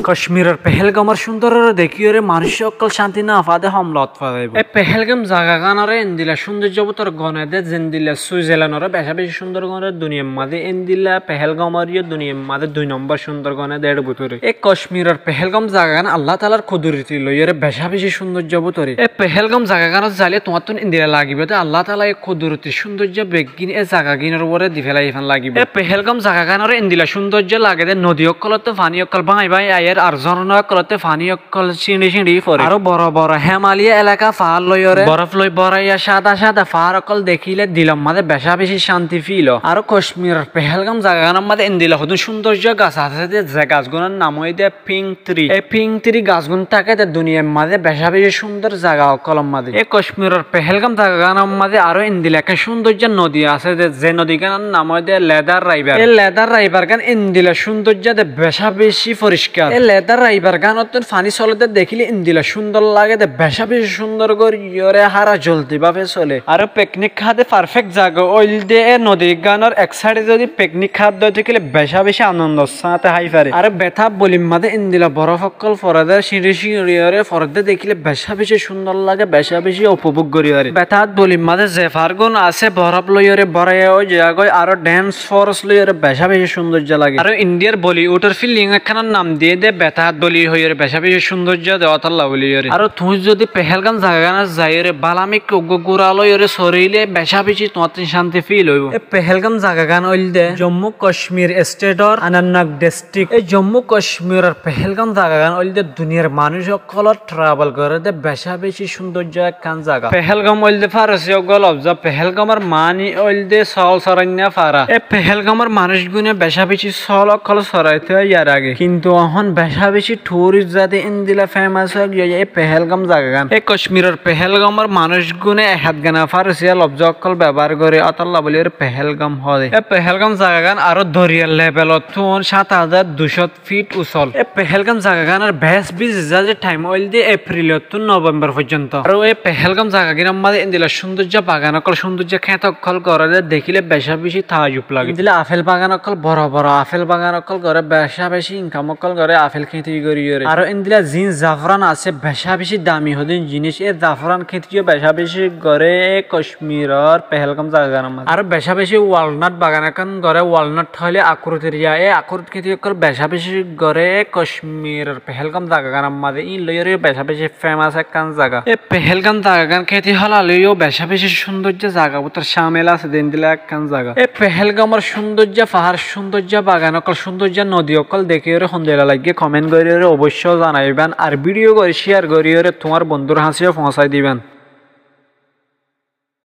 কাশ্মীরের পেহেলগামর সুন্দর দেখিওরে মানুষ অকল শান্তি না ফাদে হমলত ফাদাইব এই পেহেলগাম জায়গা গানরে এন্দিলা সৌন্দর্য বতর গনেদে জেন্দিলা সুইজারল্যান্ডরে বেশা বেশি সুন্দর গনে দুনিয়ার মাঝে এন্দিলা পেহেলগামর দুনিয়ার মাঝে 2 নম্বর সুন্দর গনে দেড় বতরে এই কাশ্মীরের পেহেলগাম জায়গা গান আল্লাহ তাআলার কুদরতি লইরে বেশা বেশি সৌন্দর্য বতরে এই পেহেলগাম জায়গা গানত যাইলে তোমার তো এন্দিলা লাগিবে তে আল্লাহ তাআলা এই কুদরতি সৌন্দর্য বেগিন এই জায়গা গিনের উপরে দি ফেলাই ফান লাগিবে এই পেহেলগাম জায়গা গানরে এন্দিলা সৌন্দর্য লাগে দে নদী অকলতে পানি অকল ভাই ভাই আর ঝর্ণা কলতে পানি অকল ছিঁড়ি ছিঁড়ি পড়ে আরো বড় বড় হেমালিয়া এলাকা পাহাড় লইরে বরফ লই বড়াইয়া সাদা সাদা পাহাড় অকল দেখিলে দিলাম মাঝে বেশা বেশি শান্তি ফিল আরো কাশ্মীরের পেহেলগাম জায়গার মাঝে এন্দিলা হদুন সৌন্দর্য গাছ আছে যে গাছগুলোর নাম হই দে পিঙ্ক ট্রি এই পিঙ্ক ট্রি গাছগুলো থাকে দুনিয়ার মাঝে বেশা বেশি সুন্দর জায়গা অকলম মাঝে এই কাশ্মীরের পেহেলগাম জায়গার মাঝে আরো এন্দিলা একটা সৌন্দর্য নদী আছে যে নদী গানের নাম হই দে লেদার রাইভার এই লেদার রাইভার গান এন্দিলা সৌন্দর্য বেশা বেশি পরিষ্কার লেদার রাইভার গানত পানি চলতে দেখিলে ইন্দিলা সুন্দর লাগে বেশা বেশি সুন্দর করে হারা জলদি ভাবে চলে আর পিকনিক খাতে পারফেক্ট জায়গা ওইল দিয়ে নদী গানের এক সাইডে যদি পিকনিক খাত দেয় দেখিলে বেশা বেশি আনন্দ সাথে হাই পারে আর বেথা বলিম মাঝে ইন্দিলা বরফ অকল ফরাদে সিঁড়ি সিঁড়িরে ফরাদে দেখিলে বেশা বেশি সুন্দর লাগে বেশা বেশি উপভোগ করি আর বেথাত বলিম মাঝে যে ফারগুন আছে বরফ লইরে বড়াই ওই জায়গায় আরো ড্যান্স ফোর্স লইরে বেশা বেশি সৌন্দর্য লাগে আর ইন্ডিয়ার বলিউডের ফিল্ডিং একখানার নাম দিয়ে দে বেথাত বলি হইরে বেশা বেশি সৌন্দর্য দেওয়াতাল্লা বলি আর তুই যদি পেহেলগাম জায়গা যাইরে বালামি গুড়ালইরে সরিলে বেশা বেশি তোমার শান্তি ফিল হইব এই পেহেলগাম জায়গা গান হইল দে জম্মু কাশ্মীর স্টেটর আনন্তনাগ ডিস্ট্রিক্ট এই জম্মু কাশ্মীরের পেহেলগাম জায়গা গান হইল দে দুনিয়ার মানুষ সকল ট্রাভেল করে দে বেশা বেশি সৌন্দর্য একখান জায়গা পেহেলগাম হইল দে ফারসি অগল অবজা পেহেলগামের মানি হইল দে সল সরাইনা ফারা এই পেহেলগামের মানুষ গুনে বেশা বেশি সল অকল সরাইতে ইয়ার আগে কিন্তু এখন বেশা বেশি টুরিস্ট যাতে ইন্দিলা ফেমাস হয়ে এই পেহেলগাম জায়গা গান এই কাশ্মীরের পেহেলগামের মানুষ গুনে হাত গানা ফারসিয়া লব্জ অকল ব্যবহার করে আতাল্লা বলি পেহেলগাম হয় এই পেহেলগাম জায়গা গান আরো দরিয়ার লেভেলত 7200 ফিট উচল এই পেহেলগাম জায়গা গানের বেশ বিশ যে টাইম হইল দিয়ে এপ্রিল টু নভেম্বর পর্যন্ত আর এই পেহেলগাম জায়গা গির আমাদের ইন্দিলা সৌন্দর্য বাগান অকল সৌন্দর্য খেত অকল করে দেখিলে বেশা বেশি তাজুব লাগে ইন্দিলা আপেল বাগান অকল বড় বড় আপেল বাগান অকল করে বেশা বেশি ইনকাম অকল করে আপেল খেতে করি আর ইন্দিলা জিন জাফরান আছে বেশা বেশি দামি হদিন জিনিস এই জাফরান খেতেও বেশা বেশি করে কাশ্মীরের পেহেলগাম জায়গার মধ্যে আর বেশা বেশি ওয়ালনাট বাগান এখন করে ওয়ালনাট হলে আকুরতের এই আকুরত খেতে অকল বেশা বেশি করে কাশ্মীরের পেহেলগাম জায়গার মধ্যে ই লইরে বেশা বেশি ফেমাস একখান জায়গা এই পেহেলগাম জায়গার খেতে হলালেও বেশা বেশি সৌন্দর্য জায়গা উত্তর সামেল আছে দিন দিলে একখান জায়গা এই পেহেলগামের সৌন্দর্য পাহাড় সৌন্দর্য বাগান অকল সৌন্দর্য নদী অকল দেখে সন্দেহ লাগে কমেন্ট করে অবশ্যই জানাইবেন আর ভিডিও করে শেয়ার করিয়ে তোমার বন্ধুর হাসিও পৌঁছাই দিবেন।